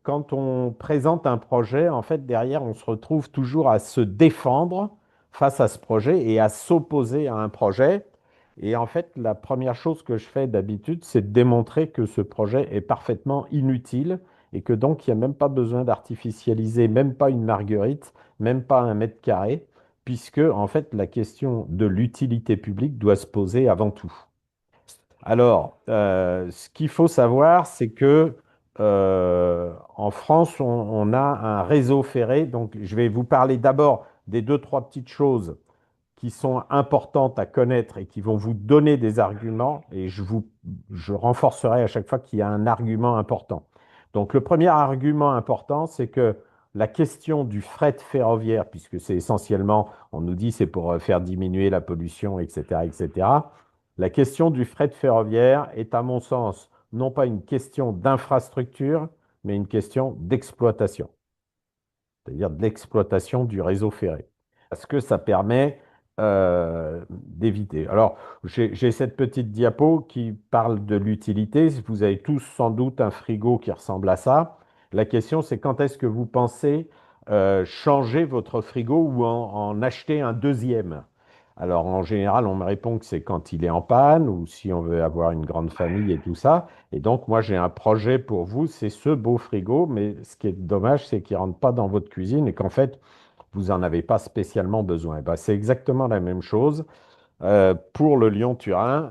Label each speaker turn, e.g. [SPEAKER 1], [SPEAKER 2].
[SPEAKER 1] quand on présente un projet, en fait, derrière, on se retrouve toujours à se défendre face à ce projet et à s'opposer à un projet. Et en fait, la première chose que je fais d'habitude, c'est de démontrer que ce projet est parfaitement inutile et que donc il n'y a même pas besoin d'artificialiser, même pas une marguerite, même pas un mètre carré, puisque en fait, la question de l'utilité publique doit se poser avant tout. Alors, ce qu'il faut savoir, c'est que en France, on a un réseau ferré. Donc, je vais vous parler d'abord des deux, trois petites choses qui sont importantes à connaître et qui vont vous donner des arguments. Et je renforcerai à chaque fois qu'il y a un argument important. Donc, le premier argument important, c'est que la question du fret ferroviaire, puisque c'est essentiellement, on nous dit, c'est pour faire diminuer la pollution, etc., etc. La question du fret ferroviaire est, à mon sens, non pas une question d'infrastructure, mais une question d'exploitation, c'est-à-dire de l'exploitation du réseau ferré. Parce que ça permet d'éviter. Alors, j'ai cette petite diapo qui parle de l'utilité. Vous avez tous sans doute un frigo qui ressemble à ça. La question, c'est quand est-ce que vous pensez changer votre frigo ou en acheter un deuxième? Alors, en général, on me répond que c'est quand il est en panne ou si on veut avoir une grande famille et tout ça. Et donc, moi, j'ai un projet pour vous, c'est ce beau frigo, mais ce qui est dommage, c'est qu'il ne rentre pas dans votre cuisine et qu'en fait, vous n'en avez pas spécialement besoin. Eh ben, c'est exactement la même chose pour le Lyon-Turin.